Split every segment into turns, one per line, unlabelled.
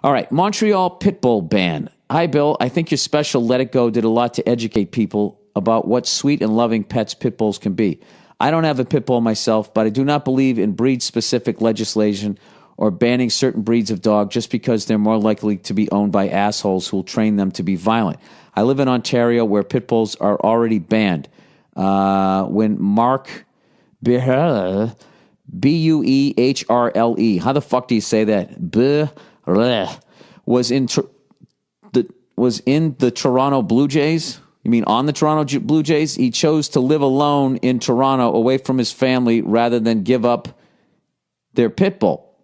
All right, Montreal pit bull ban. Hi, Bill. I think your special Let It Go did a lot to educate people about what sweet and loving pets pit bulls can be. I don't have a pit bull myself, but I do not believe in breed-specific legislation or banning certain breeds of dog just because they're more likely to be owned by assholes who will train them to be violent. I live in Ontario where pit bulls are already banned. When Mark Buehrle, Buehrle, how the fuck do you say that? Buehrle, was in the Toronto Blue Jays. You mean on the Toronto Blue Jays? He chose to live alone in Toronto away from his family rather than give up their pit bull.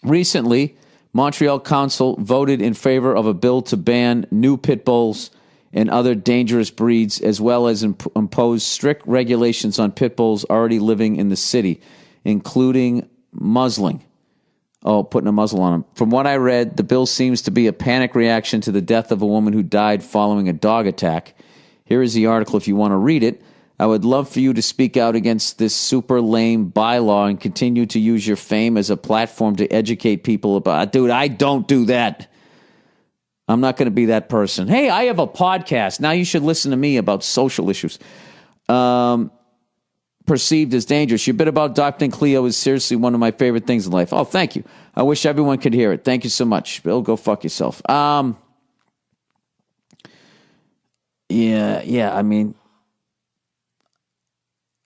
Recently, Montreal Council voted in favor of a bill to ban new pit bulls and other dangerous breeds, as well as impose strict regulations on pit bulls already living in the city, including muzzling. Oh, putting a muzzle on them. From what I read, the bill seems to be a panic reaction to the death of a woman who died following a dog attack. Here is the article if you want to read it. I would love for you to speak out against this super lame bylaw and continue to use your fame as a platform to educate people about, dude, I don't do that. I'm not going to be that person. Hey, I have a podcast. Now you should listen to me about social issues. Perceived as dangerous. Your bit about adopting Cleo is seriously one of my favorite things in life. Oh, thank you. I wish everyone could hear it. Thank you so much. Bill, go fuck yourself. Yeah, I mean,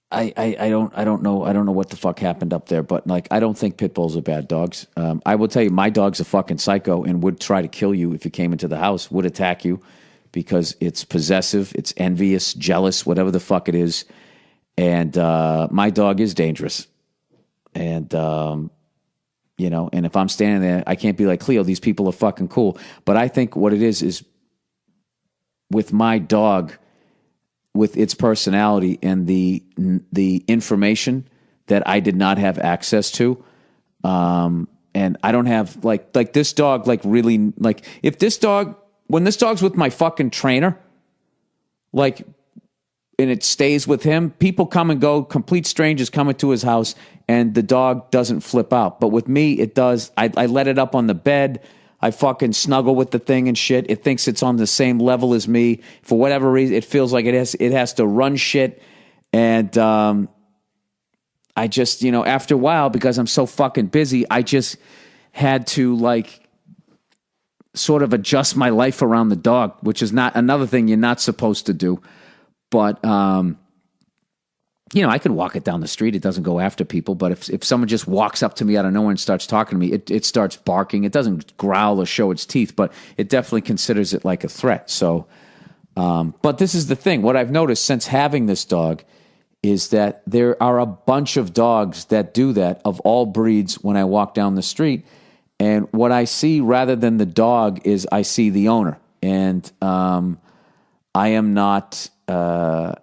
I don't know what the fuck happened up there, but like I don't think pit bulls are bad dogs. I will tell you, my dog's a fucking psycho and would try to kill you if you came into the house, would attack you because it's possessive, it's envious, jealous, whatever the fuck it is. And my dog is dangerous. And and if I'm standing there, I can't be like, Cleo, these people are fucking cool. But I think what it is with my dog, with its personality and the information that I did not have access to, and I don't have like this dog, like really, like if this dog, when this dog's with my fucking trainer, like, and it stays with him, people come and go, complete strangers come into his house, and the dog doesn't flip out. But with me, it does. I let it up on the bed. I fucking snuggle with the thing and shit. It thinks it's on the same level as me. For whatever reason, it feels like it has to run shit. And I just, after a while, because I'm so fucking busy, I just had to like sort of adjust my life around the dog, which is not another thing you're not supposed to do. But I can walk it down the street. It doesn't go after people. But if someone just walks up to me out of nowhere and starts talking to me, it starts barking. It doesn't growl or show its teeth, but it definitely considers it like a threat. So, but this is the thing. What I've noticed since having this dog is that there are a bunch of dogs that do that of all breeds when I walk down the street. And what I see rather than the dog is I see the owner. And I am not... I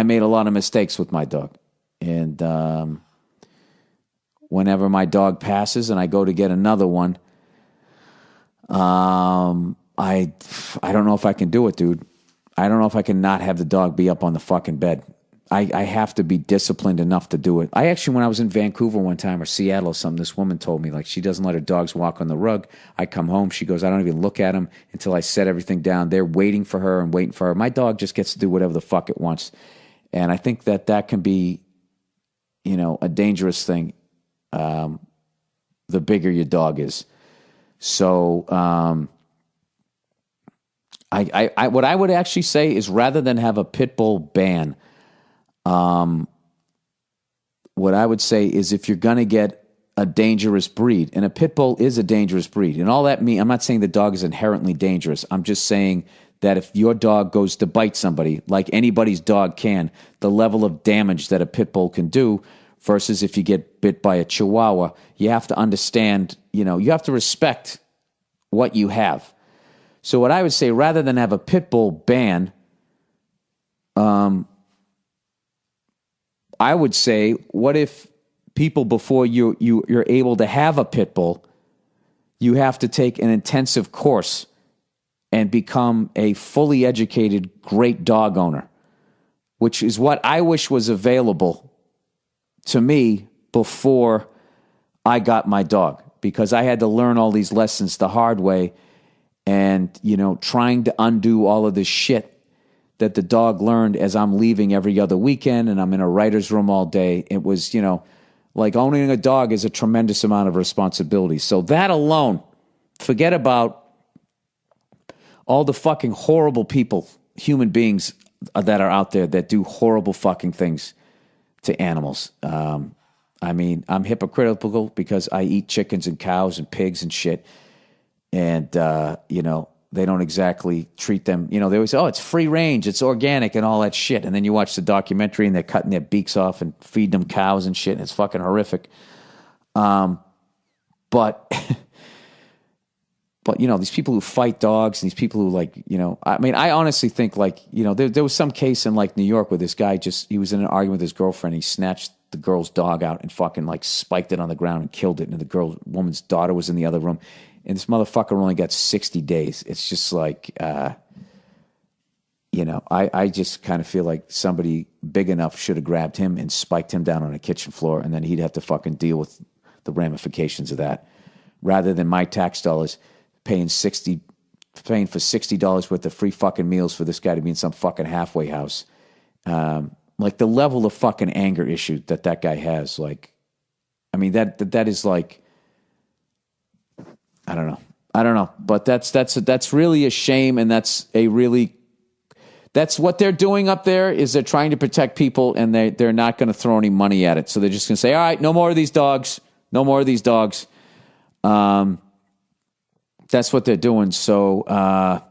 made a lot of mistakes with my dog. And whenever my dog passes and I go to get another one, I don't know if I can do it, dude. I don't know if I can not have the dog be up on the fucking bed. I have to be disciplined enough to do it. I actually, when I was in Vancouver one time or Seattle or something, this woman told me, like, she doesn't let her dogs walk on the rug. I come home, she goes, I don't even look at them until I set everything down. They're waiting for her and waiting for her. My dog just gets to do whatever the fuck it wants. And I think that can be, a dangerous thing, the bigger your dog is. So, I what I would actually say is rather than have a pit bull ban, what I would say is if you're going to get a dangerous breed, and a pit bull is a dangerous breed, and all that means, I'm not saying the dog is inherently dangerous. I'm just saying that if your dog goes to bite somebody, like anybody's dog can, the level of damage that a pit bull can do versus if you get bit by a chihuahua, you have to understand, you have to respect what you have. So what I would say, rather than have a pit bull ban, I would say, what if people, before you're able to have a pit bull, you have to take an intensive course and become a fully educated, great dog owner, which is what I wish was available to me before I got my dog. because I had to learn all these lessons the hard way, and, trying to undo all of this shit that the dog learned as I'm leaving every other weekend and I'm in a writer's room all day. It was, like owning a dog is a tremendous amount of responsibility. So that alone, forget about all the fucking horrible people, human beings that are out there that do horrible fucking things to animals. I mean, I'm hypocritical because I eat chickens and cows and pigs and shit. And, they don't exactly treat them, they always say, oh, it's free range, it's organic and all that shit. And then you watch the documentary and they're cutting their beaks off and feeding them cows and shit. And it's fucking horrific. But, these people who fight dogs and these people who I honestly think there was some case in like New York where this guy he was in an argument with his girlfriend. He snatched the girl's dog out and fucking spiked it on the ground and killed it. And the woman's daughter was in the other room. And this motherfucker only got 60 days. It's just I just kind of feel like somebody big enough should have grabbed him and spiked him down on a kitchen floor, and then he'd have to fucking deal with the ramifications of that, rather than my tax dollars paying for $60 worth of free fucking meals for this guy to be in some fucking halfway house. Like the level of fucking anger issue that guy has, that is I don't know, but that's really a shame, and that's what they're doing up there. Is they're trying to protect people, and they're not going to throw any money at it. So they're just going to say, all right, no more of these dogs, no more of these dogs. That's what they're doing. So, but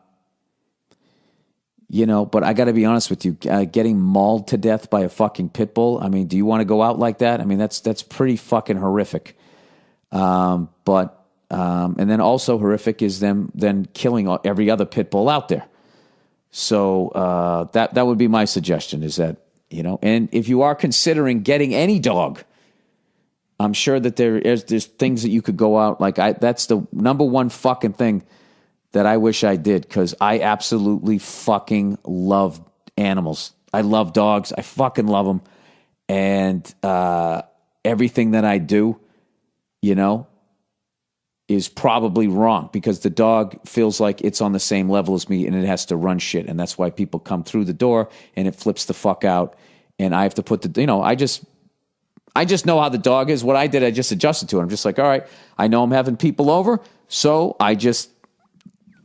I got to be honest with you, getting mauled to death by a fucking pit bull. I mean, do you want to go out like that? I mean, that's pretty fucking horrific. And then also horrific is them then killing every other pit bull out there. So that would be my suggestion, is that, and if you are considering getting any dog, I'm sure that there's things that you could go out, that's the number one fucking thing that I wish I did, because I absolutely fucking love animals. I love dogs. I fucking love them. And everything that I do, is probably wrong, because the dog feels like it's on the same level as me and it has to run shit. And that's why people come through the door and it flips the fuck out. And I have to put I just know how the dog is. What I did, I just adjusted to it. I'm just like, all right, I know I'm having people over, so I just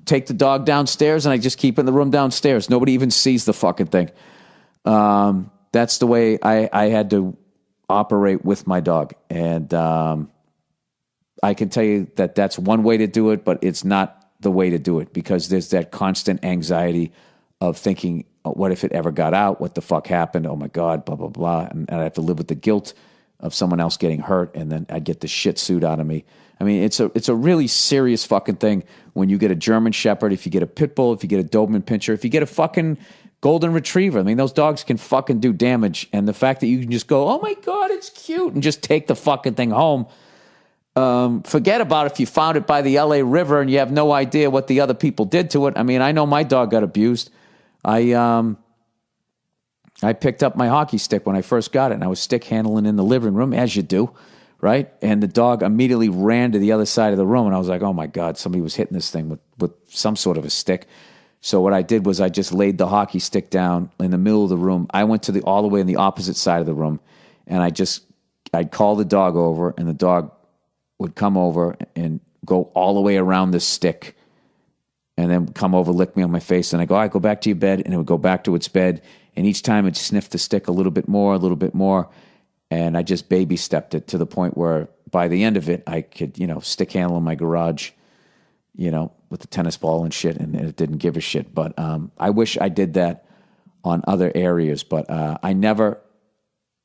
take the dog downstairs and I just keep it in the room downstairs. Nobody even sees the fucking thing. That's the way I had to operate with my dog. And, I can tell you that that's one way to do it, but it's not the way to do it, because there's that constant anxiety of thinking, oh, what if it ever got out? What the fuck happened? Oh my God, blah, blah, blah. And I have to live with the guilt of someone else getting hurt, and then I'd get the shit suit out of me. I mean, it's a really serious fucking thing when you get a German Shepherd, if you get a Pit Bull, if you get a Doberman Pinscher, if you get a fucking Golden Retriever. I mean, those dogs can fucking do damage. And the fact that you can just go, oh my God, it's cute, and just take the fucking thing home. Forget about if you found it by the LA River and you have no idea what the other people did to it. I mean, I know my dog got abused. I picked up my hockey stick when I first got it, and I was stick handling in the living room, as you do, right? And the dog immediately ran to the other side of the room, and I was like, oh my God, somebody was hitting this thing with some sort of a stick. So what I did was I just laid the hockey stick down in the middle of the room. I went to all the way in the opposite side of the room, and I'd call the dog over, and the dog would come over and go all the way around the stick, and then come over, lick me on my face, and I go, all right, go back to your bed, and it would go back to its bed, and each time it'd sniff the stick a little bit more, and I just baby stepped it to the point where by the end of it, I could, stick handle in my garage, with the tennis ball and shit, and it didn't give a shit. But I wish I did that on other areas, but I never.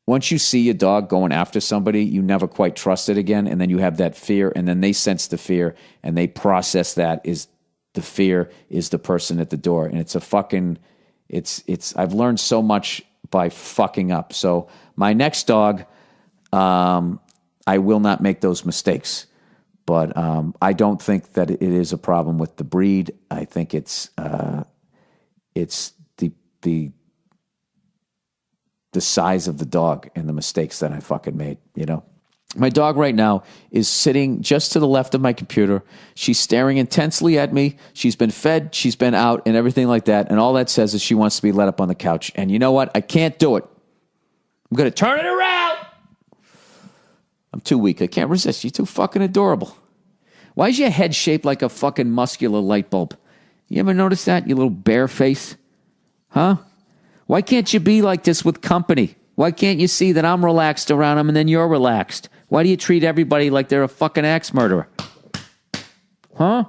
Once you see a dog going after somebody, you never quite trust it again, and then you have that fear, and then they sense the fear, and they process that is the fear is the person at the door, and it's a fucking, I've learned so much by fucking up. So my next dog, I will not make those mistakes, but I don't think that it is a problem with the breed. I think it's the size of the dog and the mistakes that I fucking made, My dog right now is sitting just to the left of my computer. She's staring intensely at me. She's been fed, she's been out, and everything like that. And all that says is she wants to be let up on the couch. And you know what? I can't do it. I'm going to turn it around. I'm too weak. I can't resist. You're too fucking adorable. Why is your head shaped like a fucking muscular light bulb? You ever notice that, you little bear face? Huh? Why can't you be like this with company? Why can't you see that I'm relaxed around him and then you're relaxed? Why do you treat everybody like they're a fucking axe murderer? Huh?